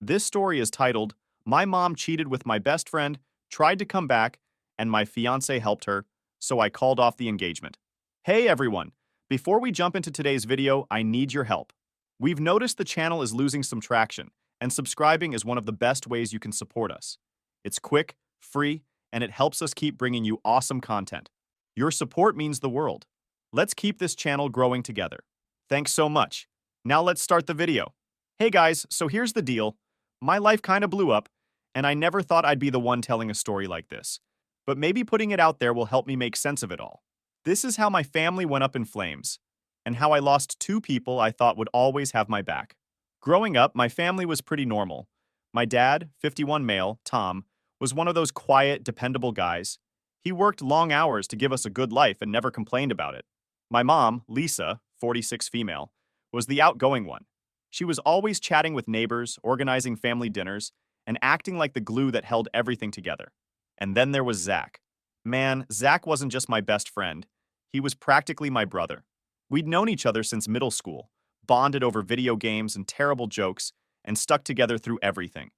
This story is titled, My Mom Cheated with My Best Friend, Tried to Come Back, and My Fiancé Helped Her, so I called off the engagement. Hey everyone! Before we jump into today's video, I need your help. We've noticed the channel is losing some traction, and subscribing is one of the best ways you can support us. It's quick, free, and it helps us keep bringing you awesome content. Your support means the world. Let's keep this channel growing together. Thanks so much. Now let's start the video. Hey guys, so here's the deal. My life kinda blew up, and I never thought I'd be the one telling a story like this. But maybe putting it out there will help me make sense of it all. This is how my family went up in flames, and how I lost two people I thought would always have my back. Growing up, my family was pretty normal. My dad, 51 male, Tom, was one of those quiet, dependable guys. He worked long hours to give us a good life and never complained about it. My mom, Lisa, 46 female, was the outgoing one. She was always chatting with neighbors, organizing family dinners, and acting like the glue that held everything together. And then there was Zach. Man, Zach wasn't just my best friend. He was practically my brother. We'd known each other since middle school, bonded over video games and terrible jokes, and stuck together through everything.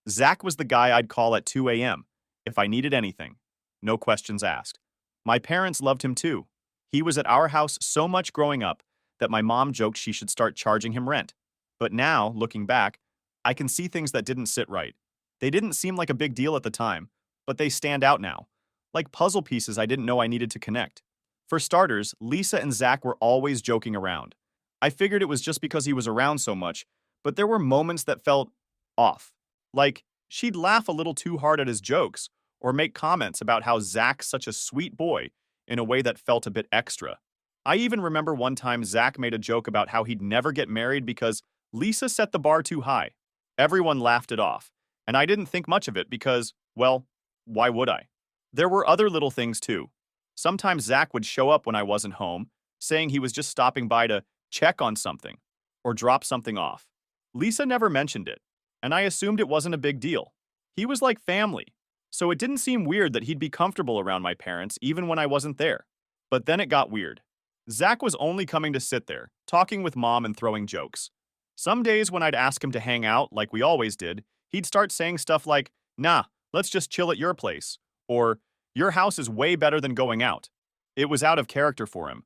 Zach was the guy I'd call at 2 a.m. if I needed anything. No questions asked. My parents loved him too. He was at our house so much growing up that my mom joked she should start charging him rent. But now, looking back, I can see things that didn't sit right. They didn't seem like a big deal at the time, but they stand out now, like puzzle pieces I didn't know I needed to connect. For starters, Lisa and Zach were always joking around. I figured it was just because he was around so much, but there were moments that felt off. Like, she'd laugh a little too hard at his jokes, or make comments about how Zach's such a sweet boy in a way that felt a bit extra. I even remember one time Zach made a joke about how he'd never get married because Lisa set the bar too high. Everyone laughed it off, and I didn't think much of it because, well, why would I? There were other little things too. Sometimes Zach would show up when I wasn't home, saying he was just stopping by to check on something or drop something off. Lisa never mentioned it, and I assumed it wasn't a big deal. He was like family, so it didn't seem weird that he'd be comfortable around my parents even when I wasn't there. But then it got weird. Zach was only coming to sit there, talking with mom and throwing jokes. Some days when I'd ask him to hang out, like we always did, he'd start saying stuff like, nah, let's just chill at your place, or your house is way better than going out. It was out of character for him.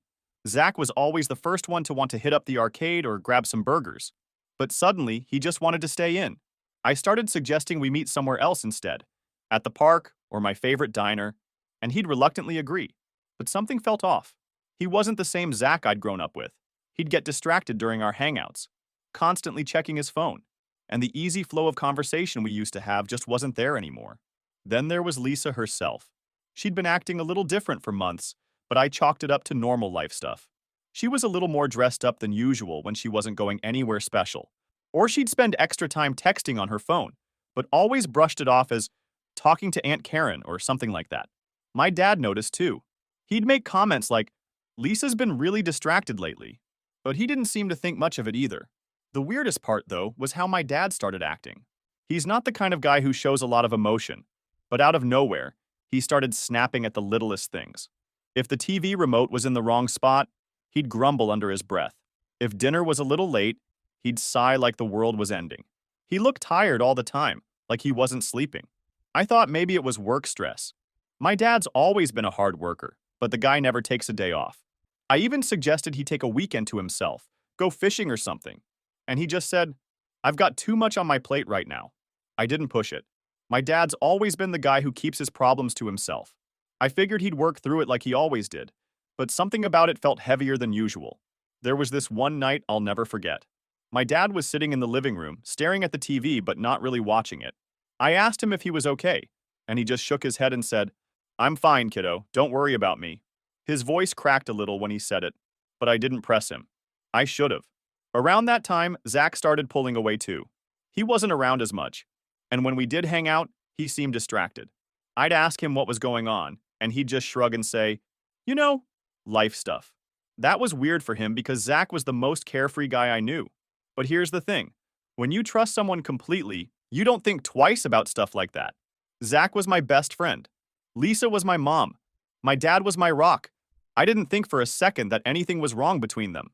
Zach was always the first one to want to hit up the arcade or grab some burgers. But suddenly, he just wanted to stay in. I started suggesting we meet somewhere else instead, at the park or my favorite diner, and he'd reluctantly agree. But something felt off. He wasn't the same Zach I'd grown up with. He'd get distracted during our hangouts, constantly checking his phone, and the easy flow of conversation we used to have just wasn't there anymore. Then there was Lisa herself. She'd been acting a little different for months, but I chalked it up to normal life stuff. She was a little more dressed up than usual when she wasn't going anywhere special. Or she'd spend extra time texting on her phone, but always brushed it off as talking to Aunt Karen or something like that. My dad noticed too. He'd make comments like, Lisa's been really distracted lately, but he didn't seem to think much of it either. The weirdest part, though, was how my dad started acting. He's not the kind of guy who shows a lot of emotion, but out of nowhere, he started snapping at the littlest things. If the TV remote was in the wrong spot, he'd grumble under his breath. If dinner was a little late, he'd sigh like the world was ending. He looked tired all the time, like he wasn't sleeping. I thought maybe it was work stress. My dad's always been a hard worker, but the guy never takes a day off. I even suggested he take a weekend to himself, go fishing or something. And he just said, I've got too much on my plate right now. I didn't push it. My dad's always been the guy who keeps his problems to himself. I figured he'd work through it like he always did, but something about it felt heavier than usual. There was this one night I'll never forget. My dad was sitting in the living room, staring at the TV but not really watching it. I asked him if he was okay, and he just shook his head and said, I'm fine, kiddo, don't worry about me. His voice cracked a little when he said it, but I didn't press him. I should have. Around that time, Zach started pulling away too. He wasn't around as much, and when we did hang out, he seemed distracted. I'd ask him what was going on, and he'd just shrug and say, you know, life stuff. That was weird for him because Zach was the most carefree guy I knew. But here's the thing. When you trust someone completely, you don't think twice about stuff like that. Zach was my best friend. Lisa was my mom. My dad was my rock. I didn't think for a second that anything was wrong between them.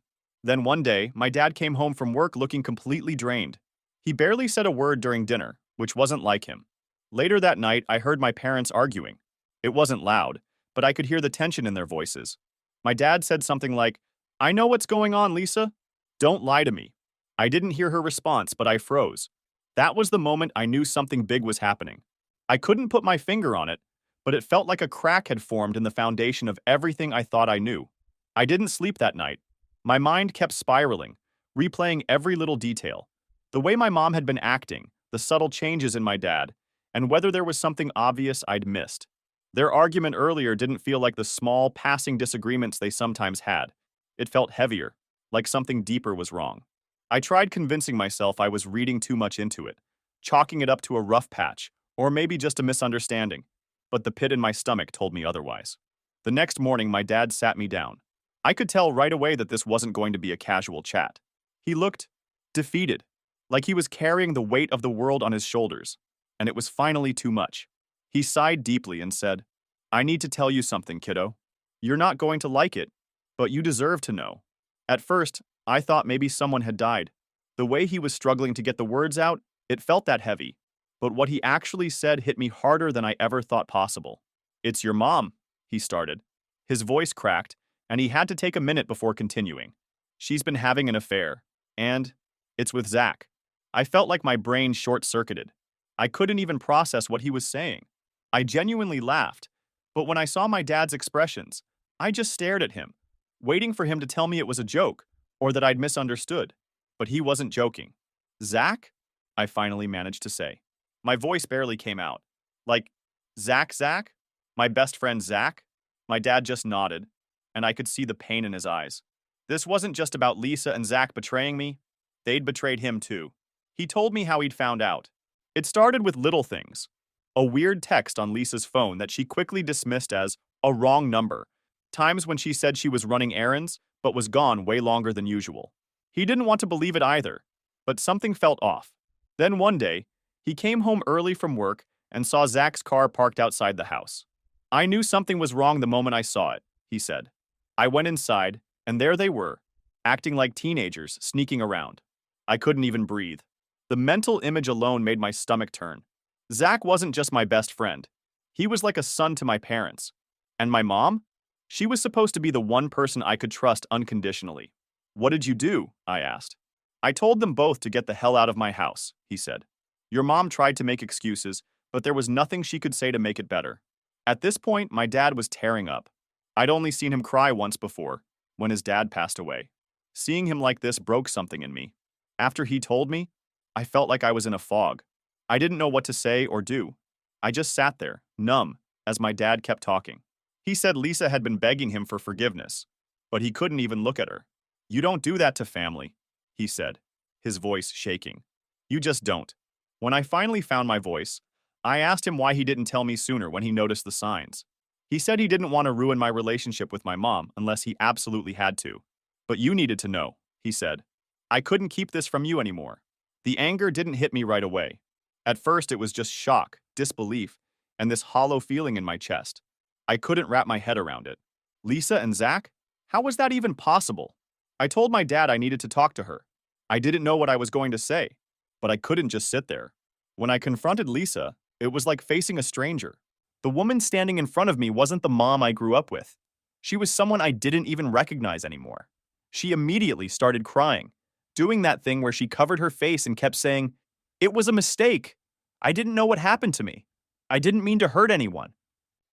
Then one day, my dad came home from work looking completely drained. He barely said a word during dinner, which wasn't like him. Later that night, I heard my parents arguing. It wasn't loud, but I could hear the tension in their voices. My dad said something like, "I know what's going on, Lisa. Don't lie to me." I didn't hear her response, but I froze. That was the moment I knew something big was happening. I couldn't put my finger on it, but it felt like a crack had formed in the foundation of everything I thought I knew. I didn't sleep that night. My mind kept spiraling, replaying every little detail. The way my mom had been acting, the subtle changes in my dad, and whether there was something obvious I'd missed. Their argument earlier didn't feel like the small, passing disagreements they sometimes had. It felt heavier, like something deeper was wrong. I tried convincing myself I was reading too much into it, chalking it up to a rough patch, or maybe just a misunderstanding, but the pit in my stomach told me otherwise. The next morning, my dad sat me down. I could tell right away that this wasn't going to be a casual chat. He looked defeated, like he was carrying the weight of the world on his shoulders, and it was finally too much. He sighed deeply and said, "I need to tell you something, kiddo. You're not going to like it, but you deserve to know." At first, I thought maybe someone had died. The way he was struggling to get the words out, it felt that heavy. But what he actually said hit me harder than I ever thought possible. "It's your mom," he started. His voice cracked, and he had to take a minute before continuing. "She's been having an affair, and it's with Zach." I felt like my brain short-circuited. I couldn't even process what he was saying. I genuinely laughed, but when I saw my dad's expressions, I just stared at him, waiting for him to tell me it was a joke or that I'd misunderstood. But he wasn't joking. "Zach?" I finally managed to say. My voice barely came out. Like, Zach? My best friend Zach? My dad just nodded, and I could see the pain in his eyes. This wasn't just about Lisa and Zach betraying me. They'd betrayed him too. He told me how he'd found out. It started with little things. A weird text on Lisa's phone that she quickly dismissed as a wrong number. Times when she said she was running errands, but was gone way longer than usual. He didn't want to believe it either, but something felt off. Then one day, he came home early from work and saw Zach's car parked outside the house. "I knew something was wrong the moment I saw it," he said. I went inside, and there they were, acting like teenagers, sneaking around. I couldn't even breathe. The mental image alone made my stomach turn. Zach wasn't just my best friend. He was like a son to my parents. And my mom? She was supposed to be the one person I could trust unconditionally. "What did you do?" I asked. "I told them both to get the hell out of my house," he said. "Your mom tried to make excuses, but there was nothing she could say to make it better." At this point, my dad was tearing up. I'd only seen him cry once before, when his dad passed away. Seeing him like this broke something in me. After he told me, I felt like I was in a fog. I didn't know what to say or do. I just sat there, numb, as my dad kept talking. He said Lisa had been begging him for forgiveness, but he couldn't even look at her. "You don't do that to family," he said, his voice shaking. "You just don't." When I finally found my voice, I asked him why he didn't tell me sooner when he noticed the signs. He said he didn't want to ruin my relationship with my mom unless he absolutely had to. "But you needed to know," he said. "I couldn't keep this from you anymore." The anger didn't hit me right away. At first, it was just shock, disbelief, and this hollow feeling in my chest. I couldn't wrap my head around it. Lisa and Zach? How was that even possible? I told my dad I needed to talk to her. I didn't know what I was going to say, but I couldn't just sit there. When I confronted Lisa, it was like facing a stranger. The woman standing in front of me wasn't the mom I grew up with. She was someone I didn't even recognize anymore. She immediately started crying, doing that thing where she covered her face and kept saying, "It was a mistake. I didn't know what happened to me. I didn't mean to hurt anyone."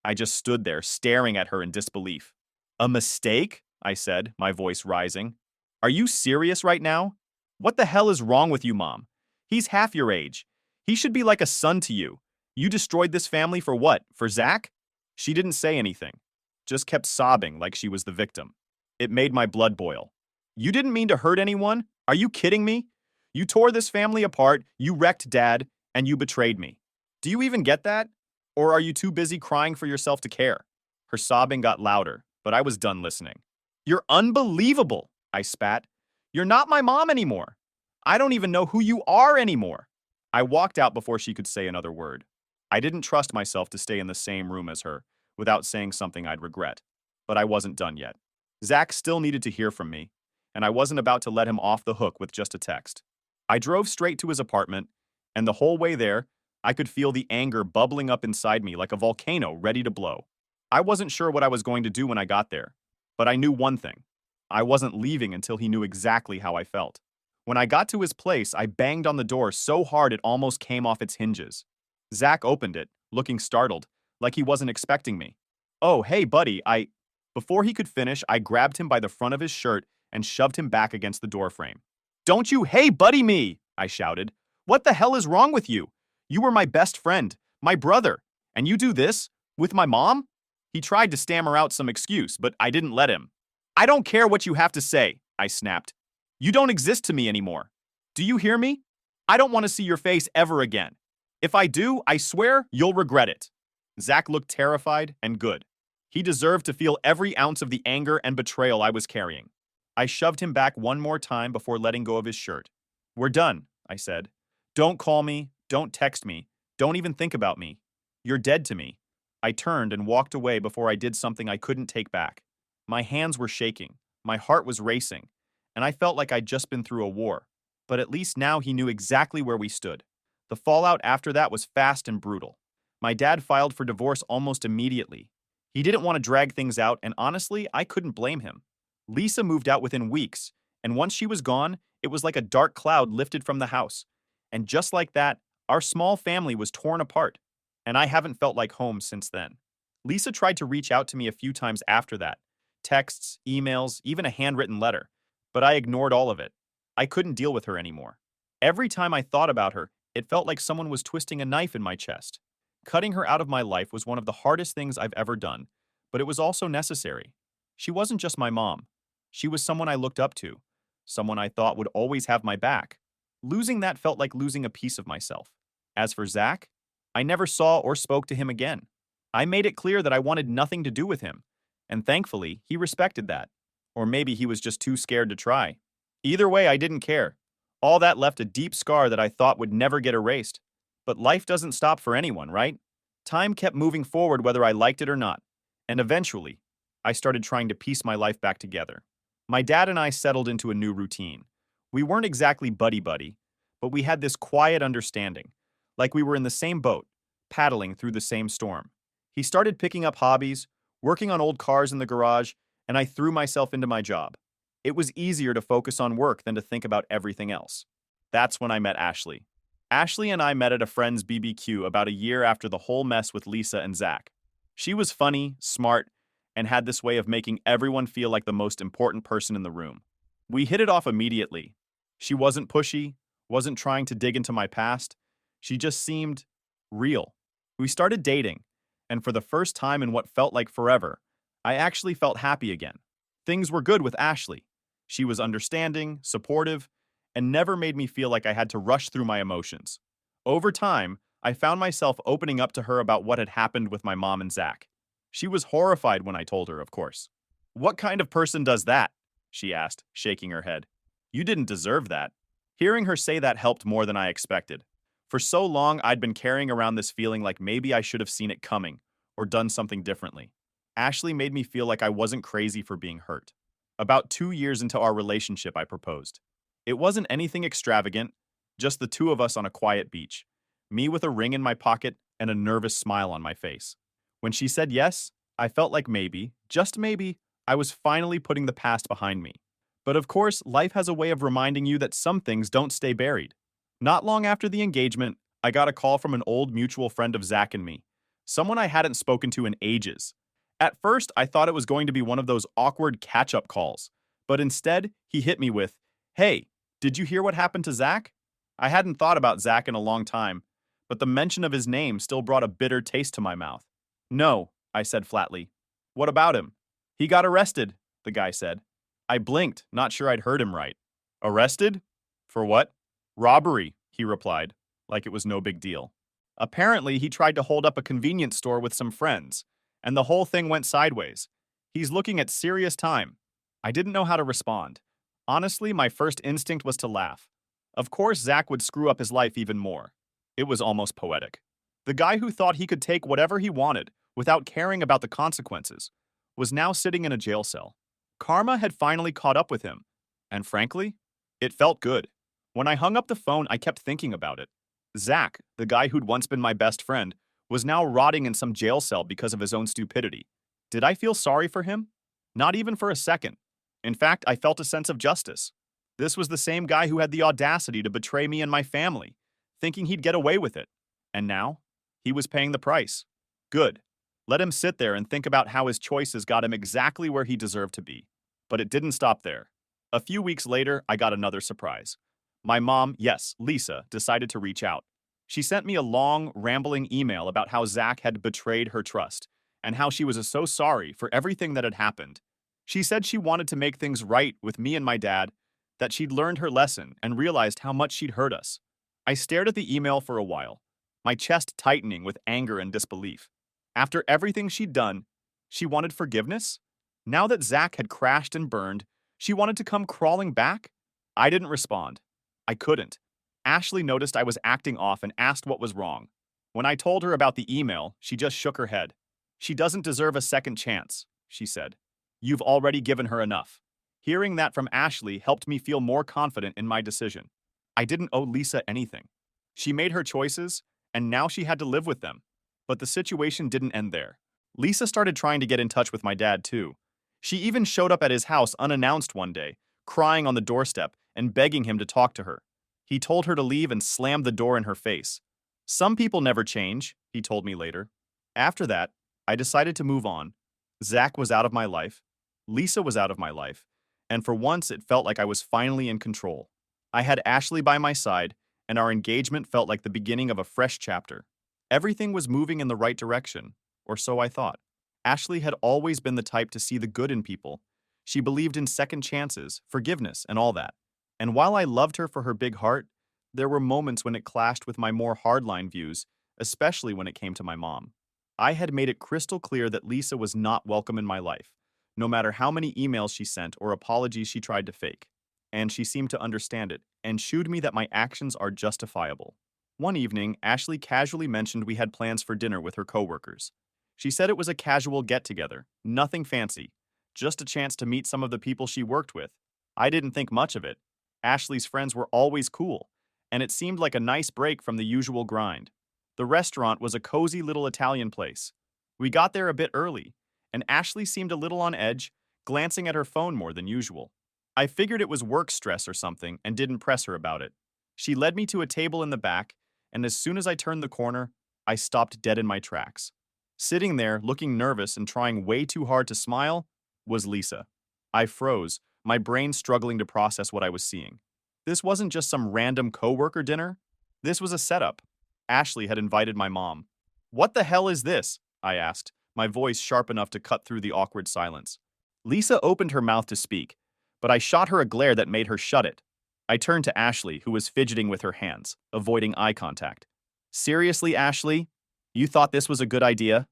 I just stood there, staring at her in disbelief. "A mistake?" I said, my voice rising. "Are you serious right now? What the hell is wrong with you, Mom? He's half your age. He should be like a son to you. You destroyed this family for what? For Zach?" She didn't say anything, just kept sobbing like she was the victim. It made my blood boil. "You didn't mean to hurt anyone? Are you kidding me? You tore this family apart, you wrecked Dad, and you betrayed me. Do you even get that? Or are you too busy crying for yourself to care?" Her sobbing got louder, but I was done listening. "You're unbelievable," I spat. "You're not my mom anymore. I don't even know who you are anymore." I walked out before she could say another word. I didn't trust myself to stay in the same room as her without saying something I'd regret. But I wasn't done yet. Zach still needed to hear from me, and I wasn't about to let him off the hook with just a text. I drove straight to his apartment, and the whole way there, I could feel the anger bubbling up inside me like a volcano ready to blow. I wasn't sure what I was going to do when I got there, but I knew one thing. I wasn't leaving until he knew exactly how I felt. When I got to his place, I banged on the door so hard it almost came off its hinges. Zach opened it, looking startled, like he wasn't expecting me. "Oh, hey, buddy, I—" Before he could finish, I grabbed him by the front of his shirt and shoved him back against the doorframe. "Don't you hey buddy me!" I shouted. "What the hell is wrong with you? You were my best friend, my brother, and you do this? With my mom?" He tried to stammer out some excuse, but I didn't let him. "I don't care what you have to say," I snapped. "You don't exist to me anymore. Do you hear me? I don't want to see your face ever again. If I do, I swear you'll regret it." Zach looked terrified and good. He deserved to feel every ounce of the anger and betrayal I was carrying. I shoved him back one more time before letting go of his shirt. "We're done," I said. "Don't call me, don't text me, don't even think about me. You're dead to me." I turned and walked away before I did something I couldn't take back. My hands were shaking, my heart was racing, and I felt like I'd just been through a war. But at least now he knew exactly where we stood. The fallout after that was fast and brutal. My dad filed for divorce almost immediately. He didn't want to drag things out, and honestly, I couldn't blame him. Lisa moved out within weeks, and once she was gone, it was like a dark cloud lifted from the house. And just like that, our small family was torn apart, and I haven't felt like home since then. Lisa tried to reach out to me a few times after that, texts, emails, even a handwritten letter, but I ignored all of it. I couldn't deal with her anymore. Every time I thought about her, it felt like someone was twisting a knife in my chest. Cutting her out of my life was one of the hardest things I've ever done, but it was also necessary. She wasn't just my mom. She was someone I looked up to, someone I thought would always have my back. Losing that felt like losing a piece of myself. As for Zach, I never saw or spoke to him again. I made it clear that I wanted nothing to do with him, and thankfully, he respected that. Or maybe he was just too scared to try. Either way, I didn't care. All that left a deep scar that I thought would never get erased. But life doesn't stop for anyone, right? Time kept moving forward whether I liked it or not. And eventually, I started trying to piece my life back together. My dad and I settled into a new routine. We weren't exactly buddy-buddy, but we had this quiet understanding, like we were in the same boat, paddling through the same storm. He started picking up hobbies, working on old cars in the garage, and I threw myself into my job. It was easier to focus on work than to think about everything else. That's when I met Ashley. Ashley and I met at a friend's BBQ about a year after the whole mess with Lisa and Zach. She was funny, smart, and had this way of making everyone feel like the most important person in the room. We hit it off immediately. She wasn't pushy, wasn't trying to dig into my past. She just seemed real. We started dating, and for the first time in what felt like forever, I actually felt happy again. Things were good with Ashley. She was understanding, supportive, and never made me feel like I had to rush through my emotions. Over time, I found myself opening up to her about what had happened with my mom and Zach. She was horrified when I told her, of course. "What kind of person does that?" she asked, shaking her head. "You didn't deserve that." Hearing her say that helped more than I expected. For so long, I'd been carrying around this feeling like maybe I should have seen it coming or done something differently. Ashley made me feel like I wasn't crazy for being hurt. About 2 years into our relationship, I proposed. It wasn't anything extravagant, just the two of us on a quiet beach, me with a ring in my pocket and a nervous smile on my face. When she said yes, I felt like maybe, just maybe, I was finally putting the past behind me. But of course, life has a way of reminding you that some things don't stay buried. Not long after the engagement, I got a call from an old mutual friend of Zach and me, someone I hadn't spoken to in ages. At first, I thought it was going to be one of those awkward catch-up calls, but instead, he hit me with, "Hey, did you hear what happened to Zach?" I hadn't thought about Zach in a long time, but the mention of his name still brought a bitter taste to my mouth. "No," I said flatly. "What about him?" "He got arrested," the guy said. I blinked, not sure I'd heard him right. "Arrested? For what?" "Robbery," he replied, like it was no big deal. Apparently, he tried to hold up a convenience store with some friends, and the whole thing went sideways. He's looking at serious time. I didn't know how to respond. Honestly, my first instinct was to laugh. Of course, Zach would screw up his life even more. It was almost poetic. The guy who thought he could take whatever he wanted without caring about the consequences was now sitting in a jail cell. Karma had finally caught up with him, and frankly, it felt good. When I hung up the phone, I kept thinking about it. Zach, the guy who'd once been my best friend, was now rotting in some jail cell because of his own stupidity. Did I feel sorry for him? Not even for a second. In fact, I felt a sense of justice. This was the same guy who had the audacity to betray me and my family, thinking he'd get away with it. And now, he was paying the price. Good. Let him sit there and think about how his choices got him exactly where he deserved to be. But it didn't stop there. A few weeks later, I got another surprise. My mom, yes, Lisa, decided to reach out. She sent me a long, rambling email about how Zach had betrayed her trust and how she was so sorry for everything that had happened. She said she wanted to make things right with me and my dad, that she'd learned her lesson and realized how much she'd hurt us. I stared at the email for a while, my chest tightening with anger and disbelief. After everything she'd done, she wanted forgiveness? Now that Zach had crashed and burned, she wanted to come crawling back? I didn't respond. I couldn't. Ashley noticed I was acting off and asked what was wrong. When I told her about the email, she just shook her head. She doesn't deserve a second chance, she said. You've already given her enough. Hearing that from Ashley helped me feel more confident in my decision. I didn't owe Lisa anything. She made her choices, and now she had to live with them. But the situation didn't end there. Lisa started trying to get in touch with my dad, too. She even showed up at his house unannounced one day, crying on the doorstep and begging him to talk to her. He told her to leave and slammed the door in her face. Some people never change, he told me later. After that, I decided to move on. Zach was out of my life. Lisa was out of my life. And for once, it felt like I was finally in control. I had Ashley by my side, and our engagement felt like the beginning of a fresh chapter. Everything was moving in the right direction, or so I thought. Ashley had always been the type to see the good in people. She believed in second chances, forgiveness, and all that. And while I loved her for her big heart, there were moments when it clashed with my more hardline views, especially when it came to my mom. I had made it crystal clear that Lisa was not welcome in my life, no matter how many emails she sent or apologies she tried to fake. And she seemed to understand it, and shooed me that my actions are justifiable. One evening, Ashley casually mentioned we had plans for dinner with her coworkers. She said it was a casual get-together, nothing fancy, just a chance to meet some of the people she worked with. I didn't think much of it. Ashley's friends were always cool, and it seemed like a nice break from the usual grind. The restaurant was a cozy little Italian place. We got there a bit early, and Ashley seemed a little on edge, glancing at her phone more than usual. I figured it was work stress or something and didn't press her about it. She led me to a table in the back, and as soon as I turned the corner, I stopped dead in my tracks. Sitting there, looking nervous and trying way too hard to smile, was Lisa. I froze, my brain struggling to process what I was seeing. This wasn't just some random coworker dinner. This was a setup. Ashley had invited my mom. "What the hell is this?" I asked, my voice sharp enough to cut through the awkward silence. Lisa opened her mouth to speak, but I shot her a glare that made her shut it. I turned to Ashley, who was fidgeting with her hands, avoiding eye contact. "Seriously, Ashley? You thought this was a good idea?"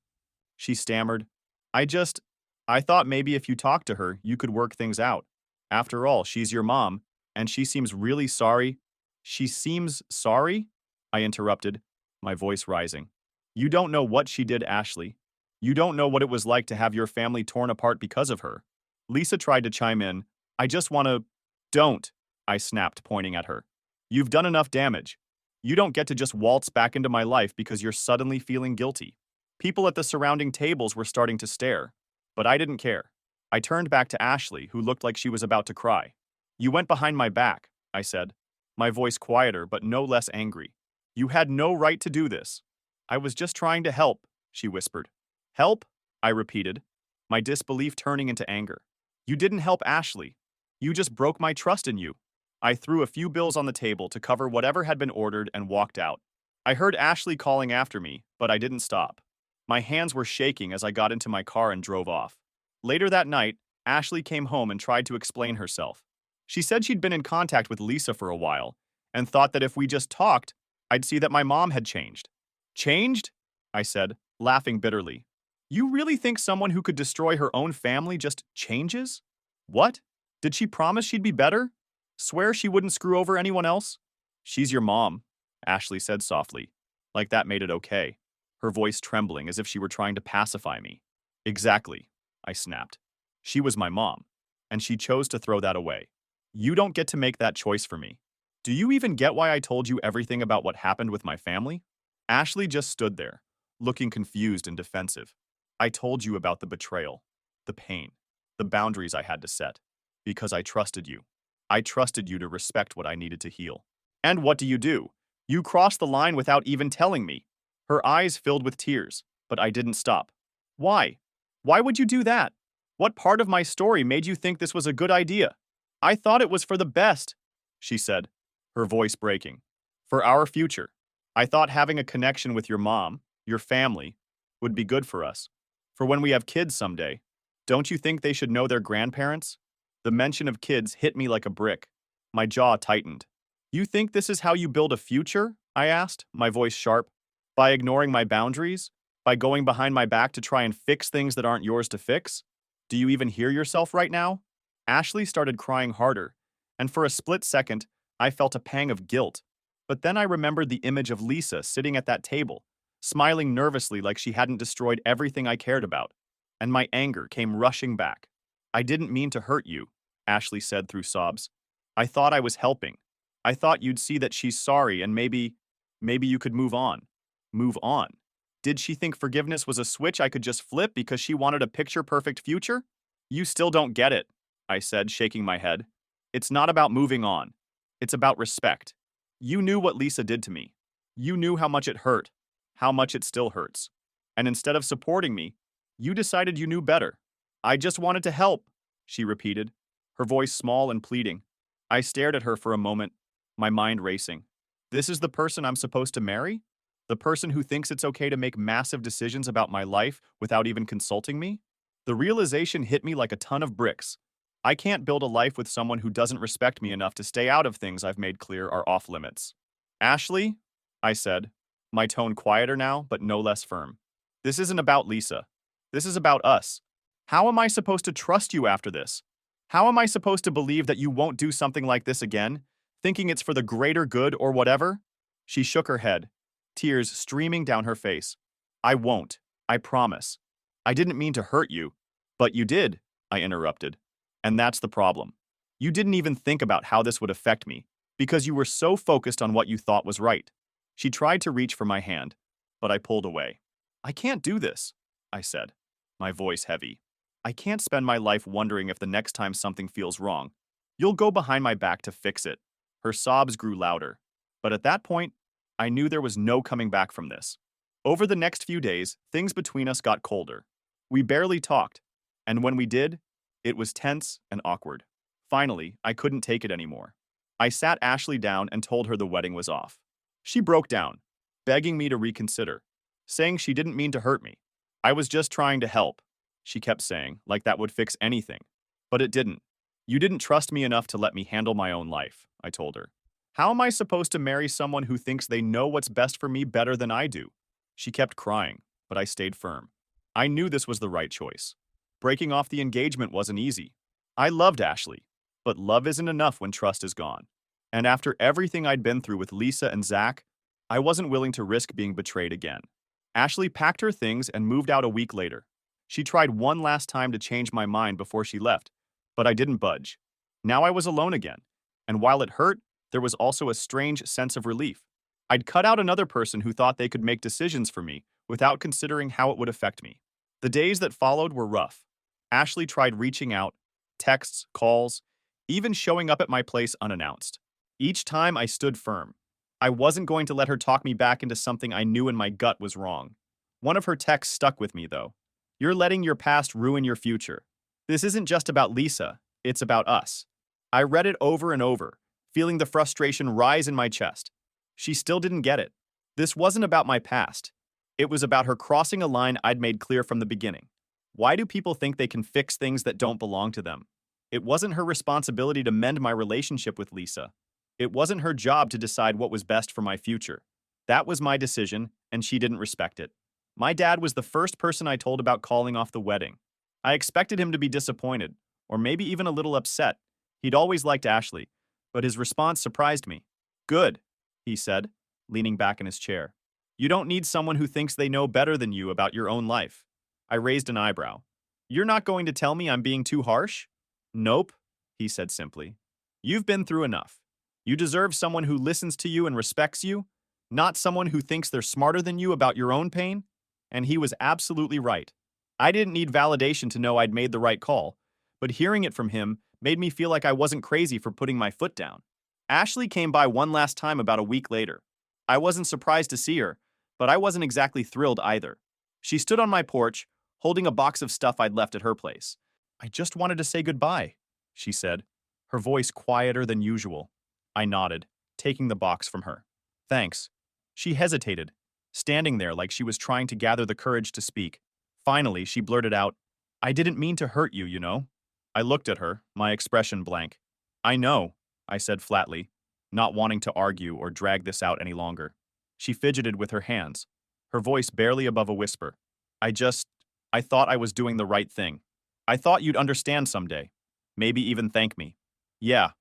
She stammered. I thought maybe if you talked to her, you could work things out. After all, she's your mom, and she seems really sorry." "She seems sorry?" I interrupted, my voice rising. "You don't know what she did, Ashley. You don't know what it was like to have your family torn apart because of her." Lisa tried to chime in. "I just want to—" "Don't," I snapped, pointing at her. "You've done enough damage. You don't get to just waltz back into my life because you're suddenly feeling guilty." People at the surrounding tables were starting to stare, but I didn't care. I turned back to Ashley, who looked like she was about to cry. "You went behind my back," I said, my voice quieter but no less angry. "You had no right to do this." "I was just trying to help," she whispered. "Help?" I repeated, my disbelief turning into anger. "You didn't help Ashley. You just broke my trust in you." I threw a few bills on the table to cover whatever had been ordered and walked out. I heard Ashley calling after me, but I didn't stop. My hands were shaking as I got into my car and drove off. Later that night, Ashley came home and tried to explain herself. She said she'd been in contact with Lisa for a while and thought that if we just talked, I'd see that my mom had changed. "Changed?" I said, laughing bitterly. "You really think someone who could destroy her own family just changes? What? Did she promise she'd be better? Swear she wouldn't screw over anyone else?" "She's your mom," Ashley said softly, like that made it okay, her voice trembling as if she were trying to pacify me. "Exactly," I snapped. "She was my mom, and she chose to throw that away. You don't get to make that choice for me." Do you even get why I told you everything about what happened with my family? Ashley just stood there, looking confused and defensive. I told you about the betrayal, the pain, the boundaries I had to set, because I trusted you. I trusted you to respect what I needed to heal. And what do? You crossed the line without even telling me. Her eyes filled with tears, but I didn't stop. Why? Why would you do that? What part of my story made you think this was a good idea? I thought it was for the best, she said, her voice breaking. For our future. I thought having a connection with your mom, your family, would be good for us. For when we have kids someday. Don't you think they should know their grandparents? The mention of kids hit me like a brick. My jaw tightened. You think this is how you build a future? I asked, my voice sharp. By ignoring my boundaries? By going behind my back to try and fix things that aren't yours to fix? Do you even hear yourself right now? Ashley started crying harder, and for a split second, I felt a pang of guilt. But then I remembered the image of Lisa sitting at that table, smiling nervously like she hadn't destroyed everything I cared about, and my anger came rushing back. I didn't mean to hurt you, Ashley said through sobs. I thought I was helping. I thought you'd see that she's sorry and maybe you could move on. Move on. Did she think forgiveness was a switch I could just flip because she wanted a picture-perfect future? You still don't get it, I said, shaking my head. It's not about moving on. It's about respect. You knew what Lisa did to me. You knew how much it hurt, how much it still hurts. And instead of supporting me, you decided you knew better. I just wanted to help, she repeated, her voice small and pleading. I stared at her for a moment, my mind racing. This is the person I'm supposed to marry? The person who thinks it's okay to make massive decisions about my life without even consulting me? The realization hit me like a ton of bricks. I can't build a life with someone who doesn't respect me enough to stay out of things I've made clear are off limits. Ashley, I said, my tone quieter now, but no less firm. This isn't about Lisa. This is about us. How am I supposed to trust you after this? How am I supposed to believe that you won't do something like this again, thinking it's for the greater good or whatever? She shook her head, tears streaming down her face. I won't. I promise. I didn't mean to hurt you. But you did, I interrupted. And that's the problem. You didn't even think about how this would affect me, because you were so focused on what you thought was right. She tried to reach for my hand, but I pulled away. I can't do this, I said, my voice heavy. I can't spend my life wondering if the next time something feels wrong, you'll go behind my back to fix it. Her sobs grew louder. But at that point, I knew there was no coming back from this. Over the next few days, things between us got colder. We barely talked, and when we did, it was tense and awkward. Finally, I couldn't take it anymore. I sat Ashley down and told her the wedding was off. She broke down, begging me to reconsider, saying she didn't mean to hurt me. I was just trying to help, she kept saying, like that would fix anything. But it didn't. You didn't trust me enough to let me handle my own life, I told her. How am I supposed to marry someone who thinks they know what's best for me better than I do? She kept crying, but I stayed firm. I knew this was the right choice. Breaking off the engagement wasn't easy. I loved Ashley, but love isn't enough when trust is gone. And after everything I'd been through with Lisa and Zach, I wasn't willing to risk being betrayed again. Ashley packed her things and moved out a week later. She tried one last time to change my mind before she left, but I didn't budge. Now I was alone again, and while it hurt, there was also a strange sense of relief. I'd cut out another person who thought they could make decisions for me without considering how it would affect me. The days that followed were rough. Ashley tried reaching out, texts, calls, even showing up at my place unannounced. Each time I stood firm. I wasn't going to let her talk me back into something I knew in my gut was wrong. One of her texts stuck with me, though. You're letting your past ruin your future. This isn't just about Lisa, it's about us. I read it over and over, feeling the frustration rise in my chest. She still didn't get it. This wasn't about my past. It was about her crossing a line I'd made clear from the beginning. Why do people think they can fix things that don't belong to them? It wasn't her responsibility to mend my relationship with Lisa. It wasn't her job to decide what was best for my future. That was my decision, and she didn't respect it. My dad was the first person I told about calling off the wedding. I expected him to be disappointed, or maybe even a little upset. He'd always liked Ashley, but his response surprised me. Good, he said, leaning back in his chair. You don't need someone who thinks they know better than you about your own life. I raised an eyebrow. You're not going to tell me I'm being too harsh? Nope, he said simply. You've been through enough. You deserve someone who listens to you and respects you, not someone who thinks they're smarter than you about your own pain. And he was absolutely right. I didn't need validation to know I'd made the right call, but hearing it from him made me feel like I wasn't crazy for putting my foot down. Ashley came by one last time about a week later. I wasn't surprised to see her, but I wasn't exactly thrilled either. She stood on my porch, holding a box of stuff I'd left at her place. "I just wanted to say goodbye," she said, her voice quieter than usual. I nodded, taking the box from her. "Thanks." She hesitated, standing there like she was trying to gather the courage to speak. Finally, she blurted out, "I didn't mean to hurt you, you know." I looked at her, my expression blank. "I know," I said flatly, not wanting to argue or drag this out any longer. She fidgeted with her hands, her voice barely above a whisper. I thought I was doing the right thing. I thought you'd understand someday. Maybe even thank me." "Yeah.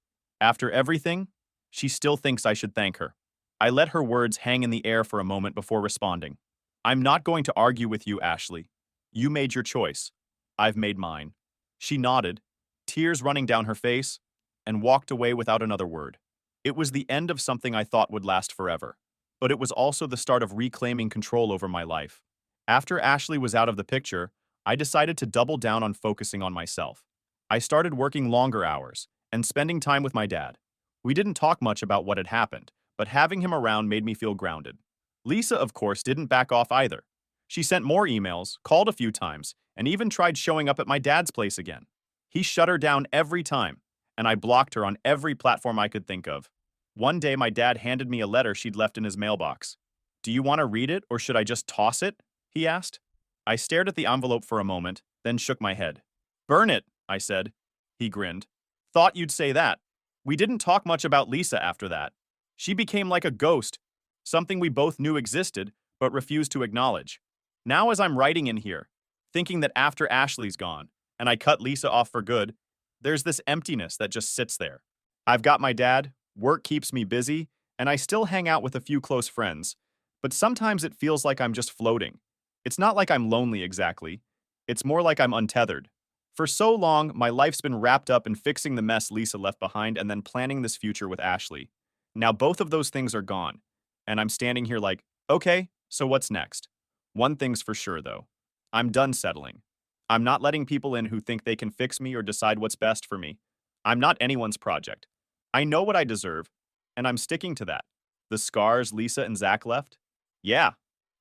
After everything?" She still thinks I should thank her. I let her words hang in the air for a moment before responding. "I'm not going to argue with you, Ashley. You made your choice. I've made mine." She nodded, tears running down her face, and walked away without another word. It was the end of something I thought would last forever, but it was also the start of reclaiming control over my life. After Ashley was out of the picture, I decided to double down on focusing on myself. I started working longer hours and spending time with my dad. We didn't talk much about what had happened, but having him around made me feel grounded. Lisa, of course, didn't back off either. She sent more emails, called a few times, and even tried showing up at my dad's place again. He shut her down every time, and I blocked her on every platform I could think of. One day, my dad handed me a letter she'd left in his mailbox. "Do you want to read it, or should I just toss it?" he asked. I stared at the envelope for a moment, then shook my head. "Burn it," I said. He grinned. "Thought you'd say that." We didn't talk much about Lisa after that. She became like a ghost, something we both knew existed, but refused to acknowledge. Now as I'm writing in here, thinking that after Ashley's gone, and I cut Lisa off for good, there's this emptiness that just sits there. I've got my dad, work keeps me busy, and I still hang out with a few close friends, but sometimes it feels like I'm just floating. It's not like I'm lonely exactly. It's more like I'm untethered. For so long, my life's been wrapped up in fixing the mess Lisa left behind and then planning this future with Ashley. Now both of those things are gone, and I'm standing here like, okay, so what's next? One thing's for sure, though. I'm done settling. I'm not letting people in who think they can fix me or decide what's best for me. I'm not anyone's project. I know what I deserve, and I'm sticking to that. The scars Lisa and Zach left? Yeah,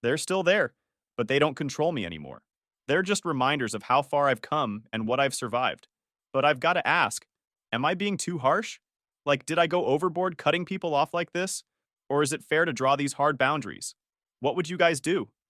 they're still there, but they don't control me anymore. They're just reminders of how far I've come and what I've survived. But I've got to ask, am I being too harsh? Like, did I go overboard cutting people off like this? Or is it fair to draw these hard boundaries? What would you guys do?